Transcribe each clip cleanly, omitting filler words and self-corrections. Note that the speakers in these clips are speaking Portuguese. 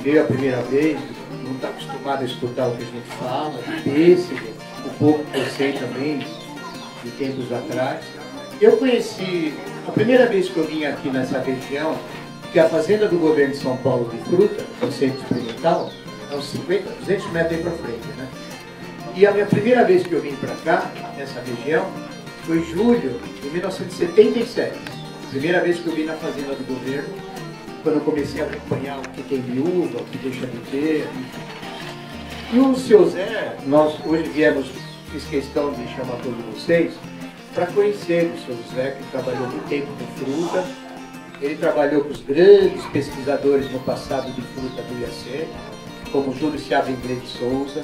veio a primeira vez, não está acostumado a escutar o que a gente fala, pêssego, um pouco que eu sei também, de tempos atrás. Eu conheci, a primeira vez que eu vim aqui nessa região, que a fazenda do governo de São Paulo de fruta, no centro experimental, é uns 50, 200 metros aí para frente, né? E a minha primeira vez que eu vim para cá, nessa região, foi em julho de 1977. Primeira vez que eu vim na fazenda do governo, quando eu comecei a acompanhar o que tem viúva, o que deixa de ter. E o seu Zé, nós hoje viemos, fiz questão de chamar todos vocês, para conhecer o seu Zé, que trabalhou muito tempo com fruta. Ele trabalhou com os grandes pesquisadores no passado de fruta do IAC, como Júlio Seabra de Souza,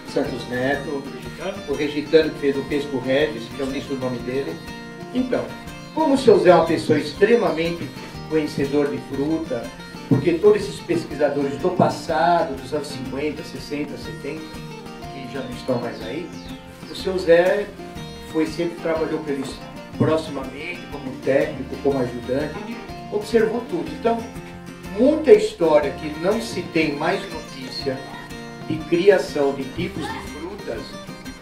Santos Neto, o Regitano que fez o Pesco Regis, que eu disse o nome dele. Então, como o seu Zé é uma pessoa extremamente conhecedor de fruta, porque todos esses pesquisadores do passado, dos anos 50, 60, 70, que já não estão mais aí, o seu Zé sempre trabalhou com eles proximamente, como técnico, como ajudante, observou tudo. Então, muita história que não se tem mais notícia de criação de tipos de frutas,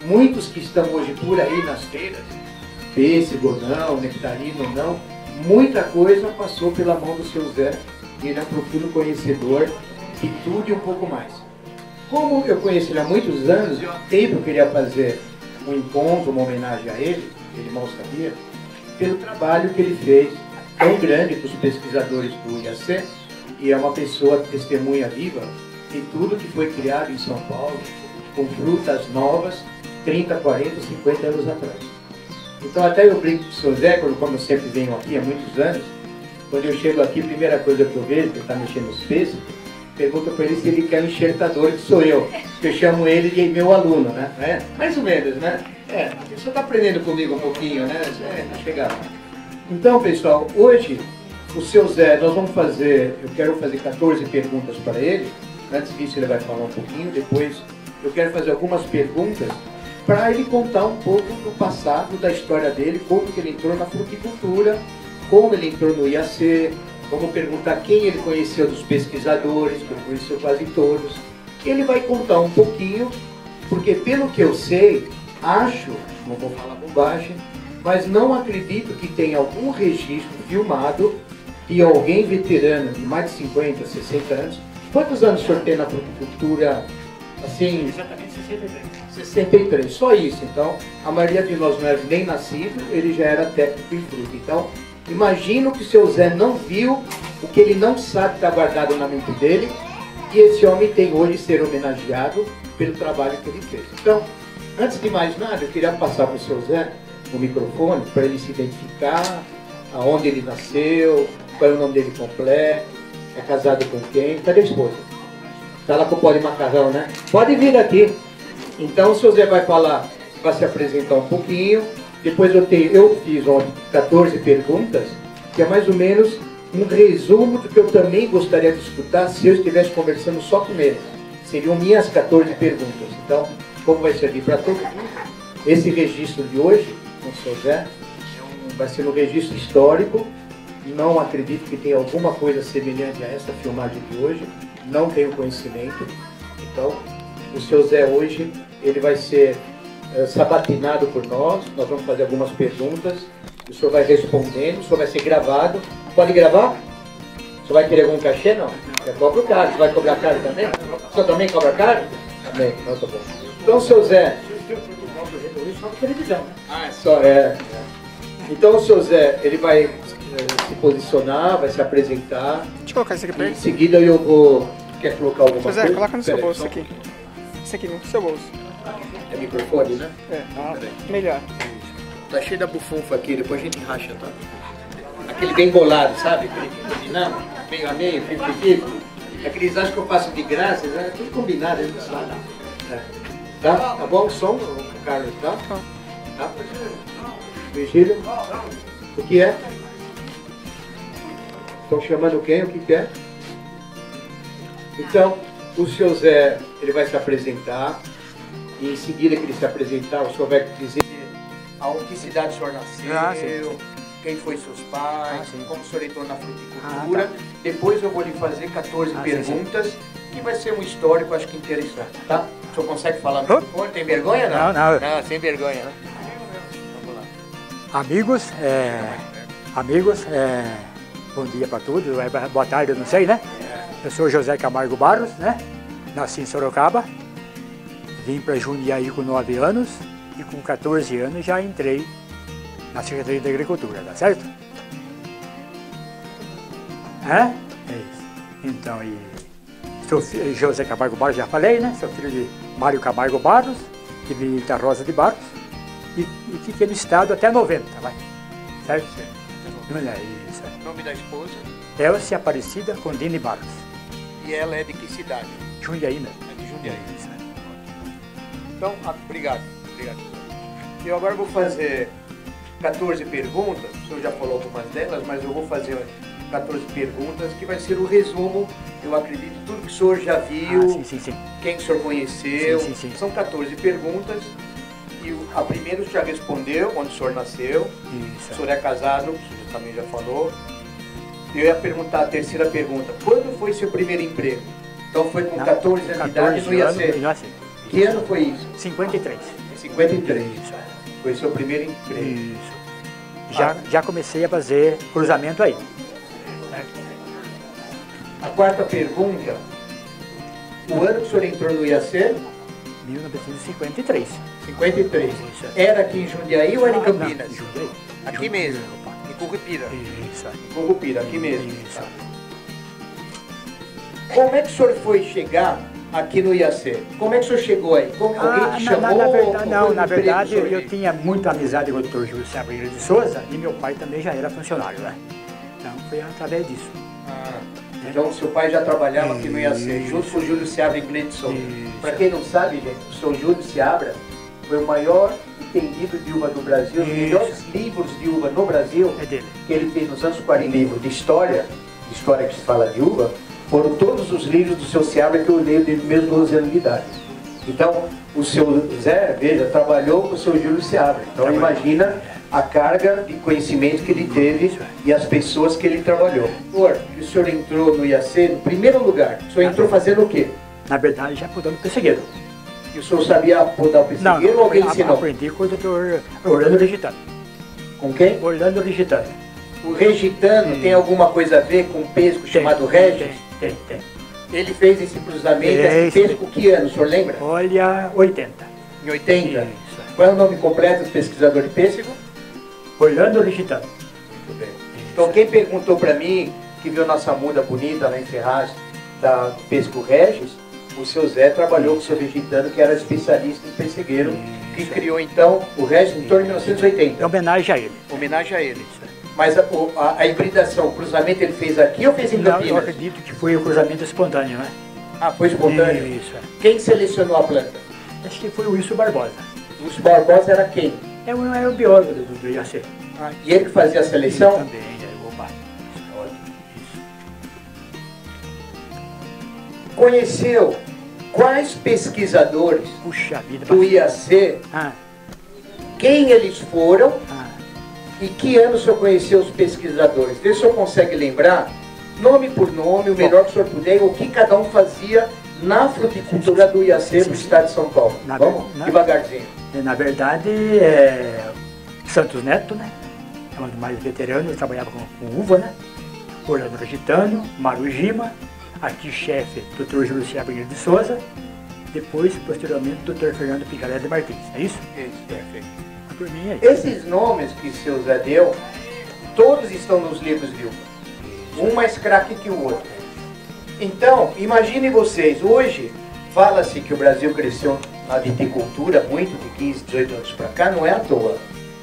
muitos que estão hoje por aí nas feiras, pêssego ou não, nectarina ou não, muita coisa passou pela mão do seu Zé, e ele é um profundo conhecedor de tudo e um pouco mais. Como eu conheci ele há muitos anos, eu há tempo queria fazer um encontro, uma homenagem a ele, ele mal sabia, pelo trabalho que ele fez, tão grande para os pesquisadores do IAC, e é uma pessoa testemunha viva de tudo que foi criado em São Paulo, com frutas novas, 30, 40, 50 anos atrás. Então até eu brinco com o seu Zé, como eu sempre venho aqui há muitos anos, quando eu chego aqui, a primeira coisa que eu vejo, que ele está mexendo os peixes, pergunto para ele se ele quer um enxertador, que sou eu, que eu chamo ele de meu aluno, né? Mais ou menos, né? A pessoa está aprendendo comigo um pouquinho, né? Chegar. Então, pessoal, hoje, o seu Zé, nós vamos fazer, eu quero fazer 14 perguntas para ele. Antes disso, ele vai falar um pouquinho. Depois, eu quero fazer algumas perguntas para ele contar um pouco do passado, da história dele, como que ele entrou na fruticultura, como ele entrou no IAC, como perguntar quem ele conheceu dos pesquisadores, que ele conheceu quase todos. Ele vai contar um pouquinho, porque pelo que eu sei, acho, não vou falar bobagem, mas não acredito que tenha algum registro filmado de alguém veterano de mais de 50, 60 anos. Quantos anos o senhor tem na fruticultura? Assim, exatamente 63. 63, só isso. Então, a maioria de nós não era nem nascido, ele já era técnico em fruta. Então, imagino que o seu Zé não viu o que ele não sabe está guardado na mente dele, e esse homem tem hoje ser homenageado pelo trabalho que ele fez. Então, antes de mais nada, eu queria passar para o seu Zé o microfone para ele se identificar, aonde ele nasceu, qual é o nome dele completo, é casado com quem, cadê a esposa? Está lá com o pó de macarrão, né? Pode vir aqui. Então o seu Zé vai falar, vai se apresentar um pouquinho, depois eu fiz 14 perguntas, que é mais ou menos um resumo do que eu também gostaria de escutar se eu estivesse conversando só com ele. Seriam minhas 14 perguntas. Então, como vai servir para todo mundo, esse registro de hoje, com o seu Zé, vai ser um registro histórico. Não acredito que tenha alguma coisa semelhante a essa filmagem de hoje. Não tenho conhecimento. Então, o seu Zé hoje, ele vai ser sabatinado por nós. Nós vamos fazer algumas perguntas. O senhor vai respondendo. O senhor vai ser gravado. Pode gravar? O senhor vai querer algum cachê? Não. Você cobra o caro. Você vai cobrar caro também? O senhor também cobra caro? Também. Então, tá bom. Então, seu Zé... Então o seu Zé, ele vai se posicionar, vai se apresentar. Deixa eu colocar isso aqui pra ele. Em seguida eu vou... Quer colocar alguma Seu Zé, coisa? coloca no seu bolso aqui. Isso aqui no seu bolso. É microfone, né? Melhor. Tá cheio da bufunfa aqui, depois a gente racha, tá? Aquele bem bolado, sabe? Aquele que combinamos, meio a meio, 50-50. Aqueles acham que eu faço de graça, é tudo combinado, eles não sabem. Tá? Tá bom o som, Carlos? Tá? Tá? Virgílio? O que é? Estão chamando quem? O que é? Então, o seu Zé, ele vai se apresentar, e em seguida que ele se apresentar, o senhor vai dizer a que cidade o senhor nasceu, quem foi seus pais, como o senhor entrou na fruticultura. Depois eu vou lhe fazer 14 perguntas que vai ser um histórico, acho que interessante, tá? O senhor consegue falar no microfone? Tem vergonha, não? Não. Não, sem vergonha, né? Vamos lá. Amigos, bom dia para todos, boa tarde, eu não sei, né? Eu sou José Camargo Barros, né? Nasci em Sorocaba, vim para Jundiaí com 9 anos e com 14 anos já entrei na Secretaria da Agricultura, tá certo? É isso. Então, sou José Camargo Barros, já falei, né? Sou filho de Mário Camargo Barros, que veio da Rosa de Barros, e fiquei no estado até 90, vai. Certo? Isso. O nome da esposa? Elcia Aparecida Condini Barros. E ela é de que cidade? Jundiaí, né? É de Jundiaí. Isso. Então, obrigado. Eu agora vou fazer 14 perguntas, o senhor já falou algumas delas, mas eu vou fazer 14 perguntas, que vai ser o resumo, eu acredito, de tudo que o senhor já viu, sim. Quem o senhor conheceu. Sim. São 14 perguntas, e a primeira o senhor já respondeu, onde o senhor nasceu. Isso. O senhor é casado, o senhor também já falou. Eu ia perguntar a terceira pergunta, quando foi seu primeiro emprego? Então foi com 14 anos de idade, não ia ser. Que ano foi isso? 53. 53. Foi seu primeiro emprego. Isso. Já comecei a fazer cruzamento aí. A quarta pergunta, o ano que o senhor entrou no IAC? 1953. 53. Isso. Era aqui em Jundiaí ou era em Campinas? Não, Jundiaí. Aqui mesmo, em Curupira. Isso. Em Curupira, aqui mesmo. Isso. Como é que o senhor foi chegar aqui no IAC? Como é que o senhor chegou aí? Alguém te chamou? Na verdade eu tinha muita amizade com o Dr. Júlio Seabra de Souza e meu pai também já era funcionário, né? Então foi através disso. Então seu pai já trabalhava aqui no IAC, junto com o Júlio Seabra de Souza. Para quem não sabe, gente, o senhor Júlio Seabra foi o maior entendido de uva do Brasil, os melhores livros de uva no Brasil, que ele fez nos anos 40, livro de história que se fala de uva, foram todos os livros do seu Seabra que eu leio desde mesmo 12 anos de idade. Então, o seu Zé, veja, trabalhou com o seu Júlio Seabra. Então, imagina a carga de conhecimento que ele teve e as pessoas que ele trabalhou. O senhor entrou no IAC, no primeiro lugar, o senhor entrou fazendo o quê? Na verdade, já podando pessegueiro. E o senhor sabia podar o pessegueiro ou alguém ensinou? Aprendi com o Dr. Orlando Regitano. Com quem? Orlando Regitano. O Regitano tem alguma coisa a ver com um pesco chamado Regis? Tem. Ele fez esse cruzamento, esse pesco, que ano, o senhor lembra? Olha, 80. Em 80? Isso. Qual é o nome completo do pesquisador de pêssego? Orlando Regitano. Muito bem. Então quem perguntou para mim, que viu nossa muda bonita lá em Ferraz, da Pesco Regis, o seu Zé trabalhou com o seu Regitano, que era especialista em pessegueiro, que criou então o Regis em torno de 1980. É homenagem a ele. Homenagem a ele. Mas a hibridação, o cruzamento ele fez aqui ou fez em Campinas? Não, eu acredito que foi o cruzamento espontâneo, né? Ah, foi espontâneo? Isso. Quem selecionou a planta? Acho que foi o Wilson Barbosa. O Wilson Barbosa era quem? É o biólogo do IAC. E ele que fazia a seleção? Ele também, opa. Isso. Conheceu quais pesquisadores Puxa vida, do IAC, quem eles foram e que ano o senhor conheceu os pesquisadores? Vê se o senhor consegue lembrar, nome por nome, o melhor que o senhor puder, o que cada um fazia na fruticultura do IAC no estado de São Paulo. Vamos devagarzinho. Na verdade, Santos Neto, né? É um dos mais veteranos, ele trabalhava com uva, né? Orlando Regitano, Marujima, aqui chefe, Dr. Júlio Seabra de Souza, depois, posteriormente, Dr. Fernando Picaré de Martins, é isso? Isso, perfeito. Por mim é isso. Esses nomes que seu Zé deu, todos estão nos livros de uva. Um mais craque que o outro. Então, imaginem vocês, hoje fala-se que o Brasil cresceu na viticultura muito, de 15, 18 anos para cá, não é à toa.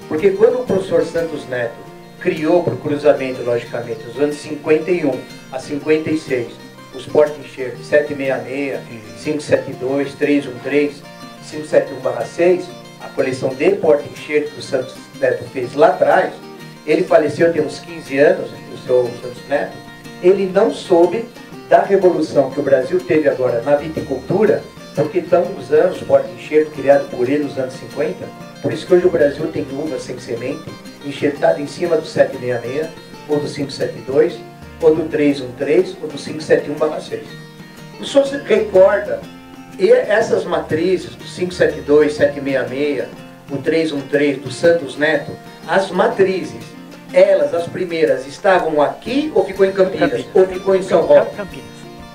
Porque quando o professor Santos Neto criou para o cruzamento, logicamente, nos anos 51 a 56, os porta-enxertos 766, 572, 313, 571/6, a coleção de porta-enxerto que o Santos Neto fez lá atrás, ele faleceu tem uns 15 anos, o seu Santos Neto, ele não soube da revolução que o Brasil teve agora na viticultura, porque estão usando os porta-enxerto criados por ele nos anos 50, por isso que hoje o Brasil tem uva sem semente, enxertada em cima do 766, ou do 572, ou do 313, ou do 571/6. O senhor se recorda, e essas matrizes, do 572, 766, o 313 do Santos Neto, as matrizes, elas, as primeiras, estavam aqui ou ficou em Campinas? Ou ficou em São Roque?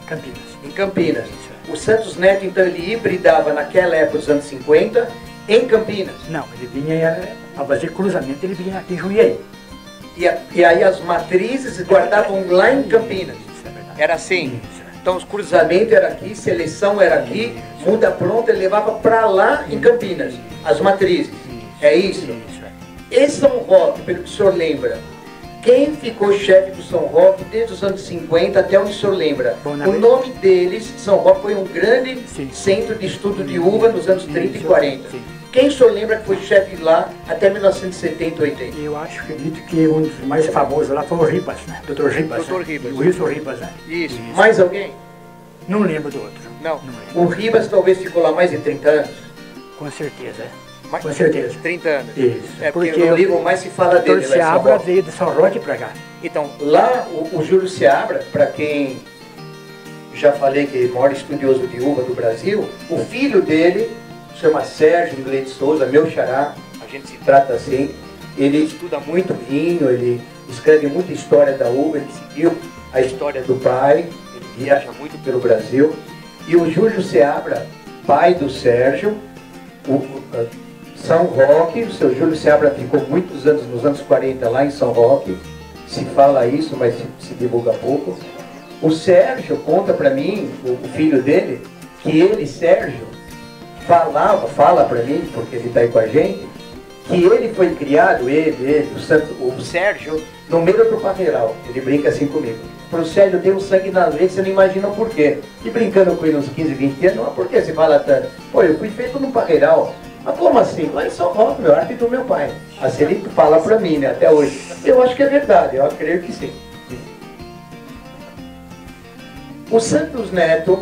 Campinas. Em Campinas. O Santos Neto, então, ele hibridava naquela época, dos anos 50, em Campinas. Não, ele vinha, a fazer cruzamento, ele vinha aqui em Jundiaí. E aí as matrizes guardavam lá em Campinas. Isso, é verdade. Era assim. Isso. Então os cruzamentos eram aqui, seleção era aqui, muda pronta, ele levava para lá em Campinas, as matrizes. É isso? Isso, é. E São Roque, pelo que o senhor lembra, quem ficou chefe do São Roque desde os anos 50 até onde o senhor lembra? Bom, O nome deles, São Roque, foi um grande Sim. centro de estudo de uva nos anos 30 e Isso, 40. sim. Quem o senhor lembra que foi chefe lá até 1970, 80? Eu acho, acredito que um dos mais famosos lá foi o Ribas, né? Dr. Ribas. Dr. Né? Ribas. O Wilson Ribas, né? Isso. Mais alguém? Não lembro do outro. Não. Não lembro. O Ribas talvez ficou lá mais de 30 anos. Com certeza, Mais com certeza. 30 anos. Isso. É porque no livro mais se fala o dele. Dr. Lá em São Seabra Roque. veio de São Roque para cá. Então, lá o Júlio Seabra, para quem já falei que é o maior estudioso de uva do Brasil, o filho dele chama Sérgio Inglês de Souza, meu xará, a gente se trata assim. Ele estuda muito vinho, ele escreve muita história da uva, ele seguiu a história do pai, ele viaja muito pelo Brasil. E o Júlio Seabra, pai do Sérgio, São Roque, o seu Júlio Seabra ficou muitos anos, nos anos 40, lá em São Roque. Se fala isso, mas se divulga pouco. O Sérgio conta para mim, o filho dele, que ele, Sérgio, fala para mim, porque ele está aí com a gente, que ele foi criado, o Sérgio, no meio do Parreiral. Ele brinca assim comigo. Pro Sérgio tem um sangue na veia, você não imagina o porquê. E brincando com ele uns 15, 20 anos, mas por que você fala tanto? Pô, eu fui feito no Parreiral. Mas como assim? Lá em São Roque, meu arte do meu pai. Assim ele fala pra mim, né, até hoje. Eu acho que é verdade, eu creio que sim. O Santos Neto,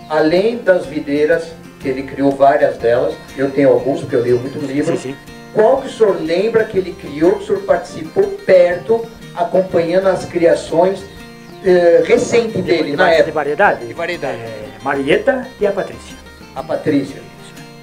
além das videiras, que ele criou várias delas, eu tenho alguns, porque eu leio muito livro. Sim. Qual que o senhor lembra que ele criou, que o senhor participou perto, acompanhando as criações recentes dele, na época? De variedade? De variedade. Marieta e a Patrícia. A Patrícia.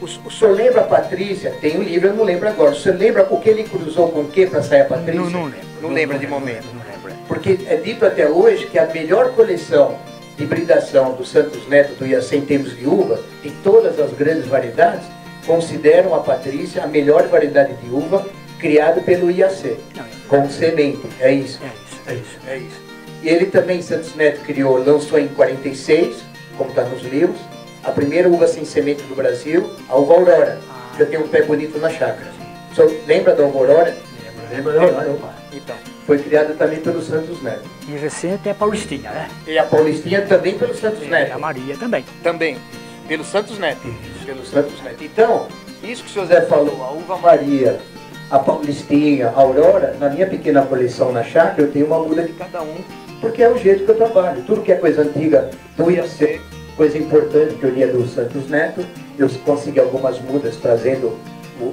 O senhor lembra a Patrícia? Tem um livro, eu não lembro agora. O senhor lembra o que ele cruzou com o que para sair a Patrícia? Não lembro. Não lembra de momento. Não lembro. Porque é dito até hoje que a melhor coleção de hibridação do Santos Neto do IAC em termos de uva, em todas as grandes variedades, consideram a Patrícia a melhor variedade de uva criada pelo IAC, com semente. É isso. É isso. E ele também, Santos Neto, lançou em 46, como está nos livros, a primeira uva sem semente do Brasil, a uva Aurora, que eu tenho um pé bonito na chácara. O senhor lembra da uva Aurora? Lembro da Aurora. Então, foi criada também pelo Santos Neto. E recente é a Paulistinha, né? E a Paulistinha também pelo Santos Neto. E a Maria também. Também, pelo Santos Neto. Pelo Santos Neto. Então, isso que o senhor Zé falou, a uva Maria, a Paulistinha, a Aurora, na minha pequena coleção na chácara, eu tenho uma muda de cada um, porque é o jeito que eu trabalho. Tudo que é coisa antiga do IAC, coisa importante que eu lia do Santos Neto, eu consegui algumas mudas trazendo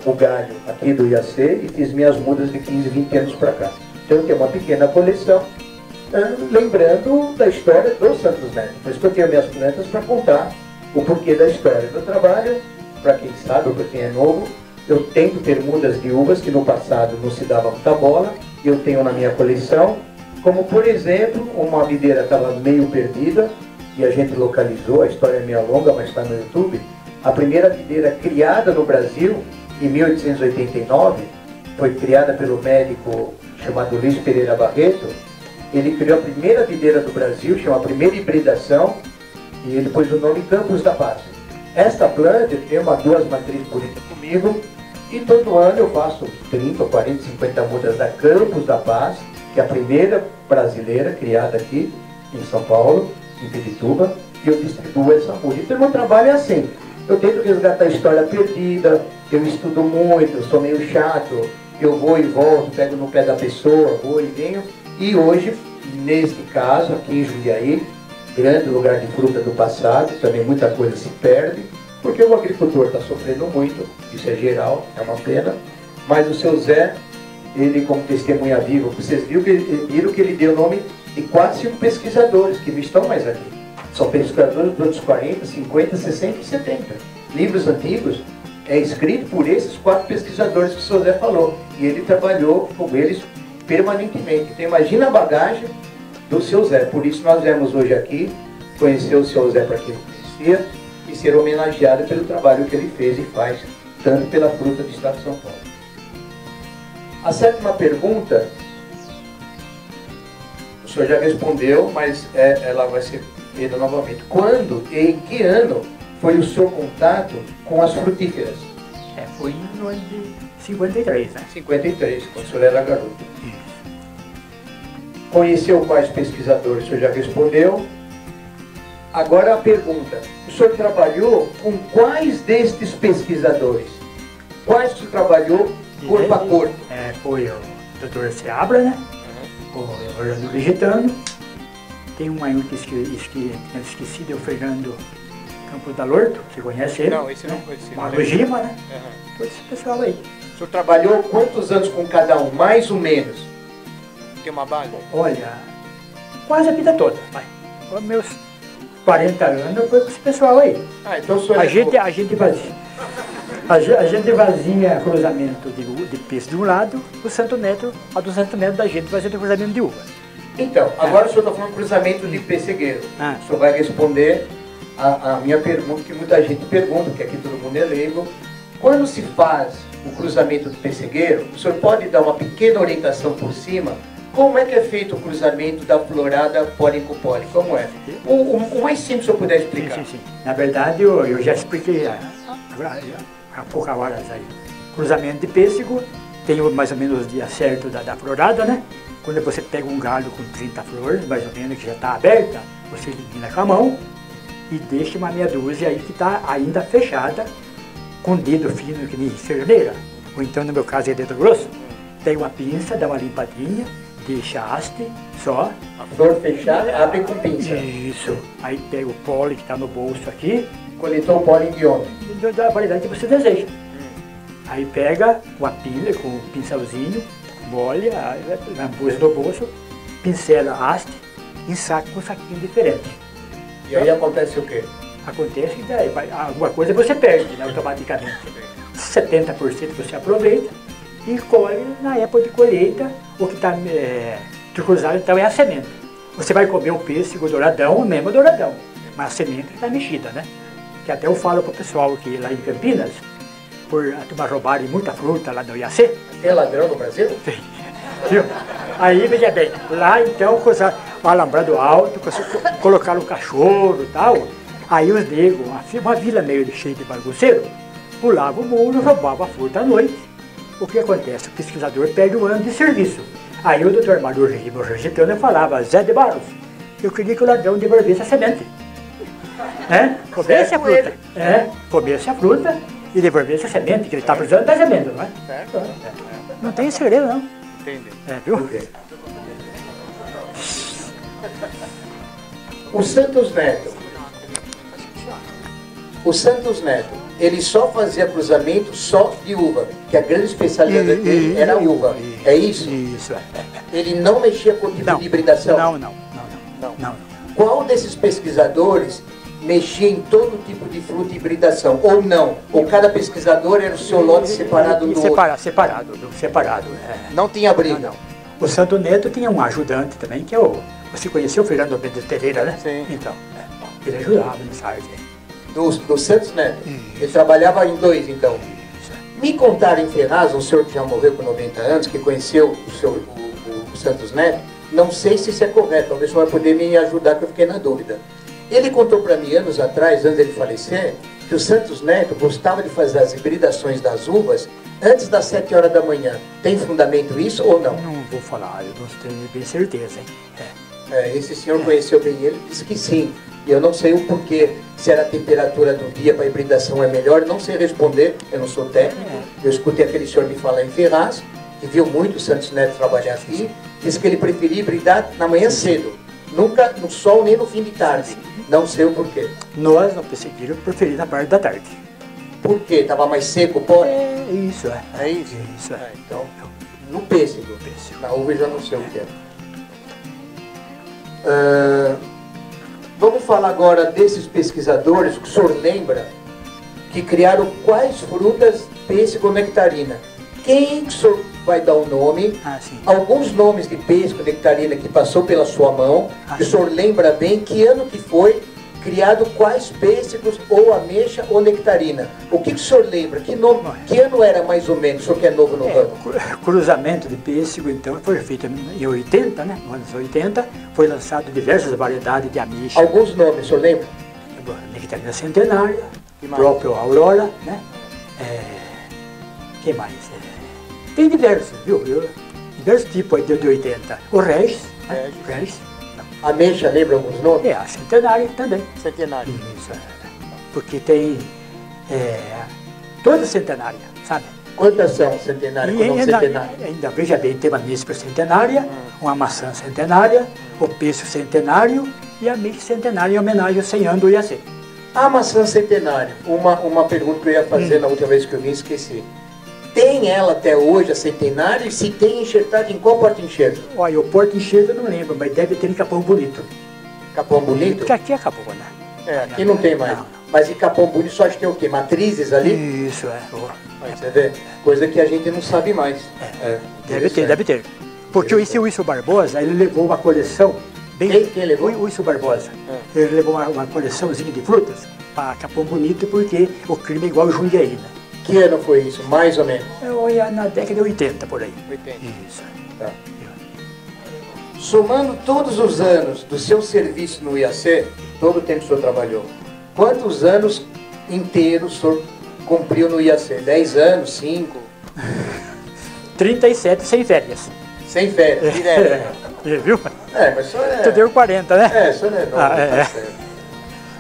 o galho aqui do IAC e fiz minhas mudas de 15, 20 anos para cá. Então eu tenho uma pequena coleção, lembrando da história do Santos Neto. Por isso que eu tenho minhas plantas para contar o porquê da história do trabalho. Para quem sabe, ou para quem é novo, eu tento ter mudas de uvas que no passado não se dava muita bola, eu tenho na minha coleção, como por exemplo, uma videira estava meio perdida, e a gente localizou, a história é meio longa, mas está no YouTube. A primeira videira criada no Brasil, em 1889, foi criada pelo médico chamado Luiz Pereira Barreto. Ele criou a primeira videira do Brasil, chama a primeira hibridação, e ele pôs o nome Campos da Paz. Esta planta, eu tenho duas matrizes bonitas comigo, e todo ano eu faço 30, 40, 50 mudas da Campos da Paz, que é a primeira brasileira criada aqui em São Paulo, em Pirituba, e eu distribuo essa muda. Então meu trabalho é assim, eu tento resgatar a história perdida, eu estudo muito, eu sou meio chato, eu vou e volto, pego no pé da pessoa, vou e venho, e hoje, neste caso, aqui em Jundiaí, grande lugar de fruta do passado, também muita coisa se perde, porque o agricultor está sofrendo muito, isso é geral, é uma pena, mas o seu Zé, ele como testemunha viva, vocês viram que ele deu o nome de 4, 5 pesquisadores que não estão mais aqui. São pesquisadores dos anos 40, 50, 60 e 70. Livros antigos é escrito por esses 4 pesquisadores que o seu Zé falou. E ele trabalhou com eles permanentemente. Então imagina a bagagem do seu Zé. Por isso nós viemos hoje aqui conhecer o seu Zé para quem não conhecia e ser homenageado pelo trabalho que ele fez e faz, tanto pela fruta do Estado de São Paulo. A 7ª pergunta, o senhor já respondeu, mas ela vai ser feita novamente. Quando e em que ano foi o seu contato com as frutíferas? Foi no ano de 53, né? 53, quando o senhor era garoto. Isso. Conheceu quais pesquisadores? O senhor já respondeu. Agora a pergunta. O senhor trabalhou com quais destes pesquisadores? Quais o senhor trabalhou corpo a corpo? Foi o Dr. Seabra, né? O Orlando Legitano. Tem um aí que tinha esquecido, é o Fernando Campos da Lorto, você conhece ele? Não, esse eu não conheci. Marujima, né? Todo esse pessoal aí. O senhor trabalhou quantos anos com cada um, mais ou menos? Tem uma base? Olha, quase a vida toda, vai. Os meus 40 anos foi com esse pessoal aí. Então o senhor A gente fazia cruzamento de peixe de um lado, o Santo Neto, a 200 metros da gente fazia cruzamento de uva. Então, agora o senhor está falando cruzamento de pessegueiro. O senhor vai responder a minha pergunta, que muita gente pergunta, porque aqui todo mundo é leigo. Quando se faz o cruzamento de pessegueiro, o senhor pode dar uma pequena orientação por cima? Como é que é feito o cruzamento da florada pólen-cupole? Como é? O mais simples se eu puder explicar. Sim. Na verdade, eu já expliquei há poucas horas aí. Cruzamento de pêssego, tem mais ou menos o dia certo da florada, né? Quando você pega um galho com 30 flores, mais ou menos, que já está aberta, você elimina com a mão e deixa uma meia dúzia aí que está ainda fechada, com dedo fino que nem enfermeira, ou então no meu caso é dedo grosso. Pega uma pinça, dá uma limpadinha, deixa haste só. A flor fechada, abre com pinça. Isso. Aí pega o pólen que está no bolso aqui. Coletou o pólen de onde? Da variedade que você deseja. Aí pega uma pilha com um pincelzinho, molha, lambuza no bolso, pincela a haste, ensaca com um saquinho diferente. E aí acontece o quê? Acontece que daí, alguma coisa você perde, né, automaticamente. 70% você aproveita e colhe na época de colheita. O que está cruzado então é a semente. Você vai comer o pêssego douradão, o mesmo douradão, mas a semente está mexida, né? Que até eu falo para o pessoal que lá em Campinas, por a turma roubarem muita fruta lá no IAC. Tem ladrão no Brasil? Tem. Viu? Aí, veja bem, lá então, o alambrado alto, colocaram um cachorro e tal. Aí os negros, uma vila meio cheia de bagunceiro, pulavam o muro, roubavam a fruta à noite. O que acontece? O pesquisador perde um ano de serviço. Aí o doutor Mário Regitano falava: Zé de Barros, eu queria que o ladrão devolvesse a semente. Comesse a fruta. Comesse a fruta e devolvesse a semente, que ele está precisando da semente, não é? Não tem segredo, não. Entendi. Viu? O Santos Neto, ele só fazia cruzamento só de uva, que a grande especialidade dele era a uva. É isso? Isso, Ele não mexia com o tipo de hibridação? Não. Qual desses pesquisadores mexia em todo tipo de fruta e hibridação? Ou não? Ou cada pesquisador era o seu lote separado do outro? Separado. Não tinha briga? Não. O Santo Neto tinha um ajudante também, que é você conheceu o Fernando Mendes Pereira, né? Sim. Então, ele ajudava nessa arte. Do Santos Neto? Ele trabalhava em 2, então? Isso. Me contaram em Ferraz, um senhor que já morreu com 90 anos, que conheceu o Santos Neto, não sei se isso é correto, talvez o senhor vai poder me ajudar, que eu fiquei na dúvida. Ele contou para mim anos atrás, antes dele falecer, que o Santos Neto gostava de fazer as hibridações das uvas antes das 7 horas da manhã. Tem fundamento isso ou não? Não vou falar, eu não tenho bem certeza, hein? Esse senhor conheceu bem ele, disse que sim. E eu não sei o porquê, se era a temperatura do dia para a hibridação é melhor, não sei responder, eu não sou técnico. Eu escutei aquele senhor me falar em Ferraz, que viu muito o Santos Neto trabalhar aqui, disse que ele preferia hibridar na manhã cedo, nunca no sol nem no fim de tarde. Não sei o porquê. Nós, no Pessegueiro, preferimos na parte da tarde. Por quê? Estava mais seco o pólen? Isso. Isso. Então, no pêssego. Na uva eu já não sei o que é. Vamos falar agora desses pesquisadores, que o senhor lembra, que criaram quais frutas, pêssego, nectarina. Quem que o senhor vai dar o nome? Sim. Alguns nomes de pêssego, nectarina que passou pela sua mão, que o senhor lembra bem, que ano que foi criado quais pêssegos, ou ameixa, ou nectarina. O que o senhor lembra? Que ano era mais ou menos, o senhor que é novo no ramo? Cruzamento de pêssego, então, foi feito em 80, né? Nos anos 80, foi lançado diversas variedades de ameixa. Alguns nomes, o senhor lembra? Nectarina centenária, próprio Aurora, né? Quem mais? Tem diversos, viu? Diversos tipos aí de 80. O Regis, né? Regis. Ameixa, lembra alguns nomes? A centenária também. Centenário. Isso, porque tem toda centenária, sabe? Quantas são centenárias? Ainda veja bem, tem uma níspera centenária, uma maçã centenária, o pêssego centenário e a ameixa centenária em homenagem aos 100 anos do IAC. A maçã centenária, uma pergunta que eu ia fazer na última vez que eu vim, esqueci. Tem ela até hoje, a centenária, e se tem enxertado em qual porta-enxerto? Olha, o porta-enxerto eu não lembro, mas deve ter em Capão Bonito. Capão Bonito? Porque aqui é Capão, né? Aqui não tem mais. Não. Mas em Capão Bonito só acho que tem o quê? Matrizes ali? Isso, Você vê? Coisa que a gente não sabe mais. Deve ter. Porque o Wilson Barbosa, ele levou uma coleção... Quem levou? O Wilson Barbosa. Ele levou uma coleçãozinha de frutas para Capão Bonito, porque o clima é igual ao Jundiaí, né? Que ano foi isso, mais ou menos? Eu ia na década de 80, por aí. 80. Isso. Tá. Somando todos os anos do seu serviço no IAC, todo o tempo que o senhor trabalhou, quantos anos inteiros o senhor cumpriu no IAC? 10 anos, 5? 37 sem férias. Sem férias, direto. Viu? Mas o senhor Tu deu 40, né? o senhor é novo, tá certo.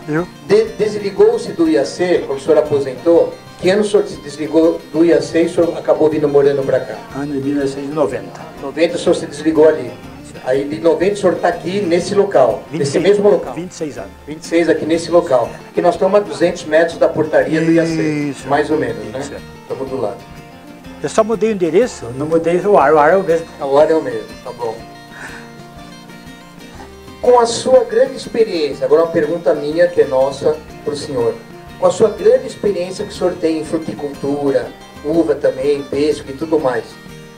Viu? Desligou-se do IAC, quando o senhor aposentou? Que ano o senhor se desligou do IAC e o senhor acabou vindo morando para cá? Ano de 1990. 90 o senhor se desligou ali. Aí de 90 o senhor está aqui nesse local, 26, nesse mesmo local. 26 anos. 26 aqui nesse local. Que nós estamos a 200 metros da portaria do IAC. Isso. Mais ou menos, né? Isso. Estamos do lado. Eu só mudei o endereço, não mudei o ar é o mesmo. Agora é o mesmo, tá bom. Com a sua grande experiência, agora uma pergunta minha que é nossa para o senhor. Com a sua grande experiência que o senhor tem em fruticultura, uva também, pêssego e tudo mais,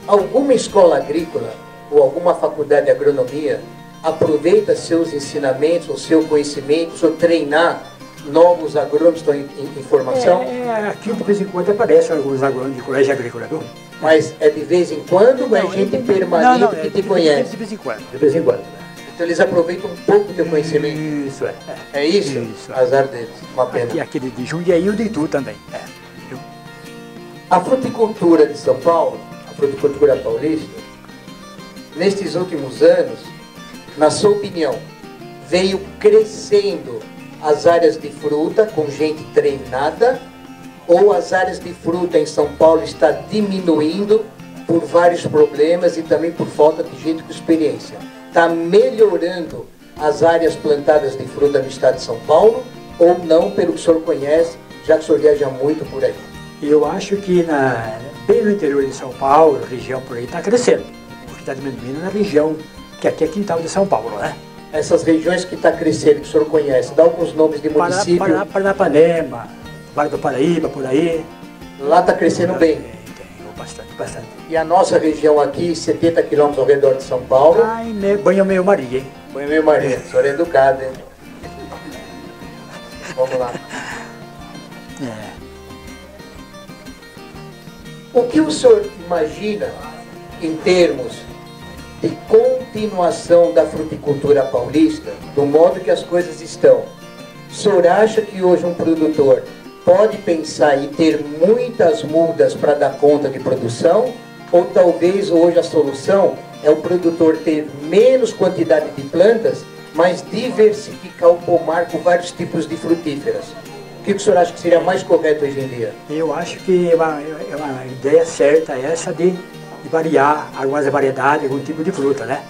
alguma escola agrícola ou alguma faculdade de agronomia aproveita seus ensinamentos, o seu conhecimento, o senhor treinar novos agrônomos que estão em formação? Aqui de vez em quando aparecem alguns agrônomos de colégio agrícola, viu? Mas é de vez em quando ou é gente permanente que te conhece? De vez em quando. De vez em quando. Então eles aproveitam um pouco do teu conhecimento? Isso, É isso? Isso. Azar deles, uma pena. Aqui de Jundiaí e o de Itu também. Viu? A fruticultura de São Paulo, a fruticultura paulista, nestes últimos anos, na sua opinião, veio crescendo as áreas de fruta com gente treinada, ou as áreas de fruta em São Paulo está diminuindo por vários problemas e também por falta de gente com experiência? Está melhorando as áreas plantadas de fruta no estado de São Paulo, ou não, pelo que o senhor conhece, já que o senhor viaja muito por aí? Eu acho que bem no interior de São Paulo, região por aí, está crescendo, porque está diminuindo na região, que aqui é quintal de São Paulo, né? Essas regiões que está crescendo, que o senhor conhece, dá alguns nomes de município. Paranapanema, Vale do Paraíba, por aí. Lá está crescendo bem. Bastante. E a nossa região aqui, 70 quilômetros ao redor de São Paulo. Banho-Meio Maria, hein? Banho-Meio Maria, o senhor é educado, hein? Vamos lá. O que o senhor imagina em termos de continuação da fruticultura paulista, do modo que as coisas estão? O senhor acha que hoje um produtor pode pensar em ter muitas mudas para dar conta de produção? Ou talvez hoje a solução é o produtor ter menos quantidade de plantas, mas diversificar o pomar com vários tipos de frutíferas? O que o senhor acha que seria mais correto hoje em dia? Eu acho que é uma ideia certa essa de variar algumas variedades, algum tipo de fruta, né?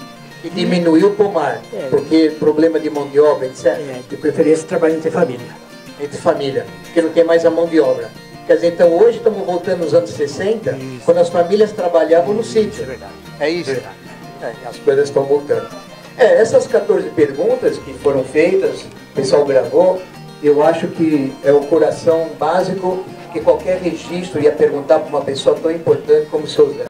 E diminuir o pomar, porque problema de mão de obra, etc. De preferência trabalhar entre família. Entre família, porque não tem mais a mão de obra. Quer dizer, então hoje estamos voltando nos anos 60, quando as famílias trabalhavam no sítio. É verdade. É isso? É verdade. As coisas estão voltando. Essas 14 perguntas que foram feitas, o pessoal gravou, eu acho que é o coração básico que qualquer registro ia perguntar para uma pessoa tão importante como o seu Zé.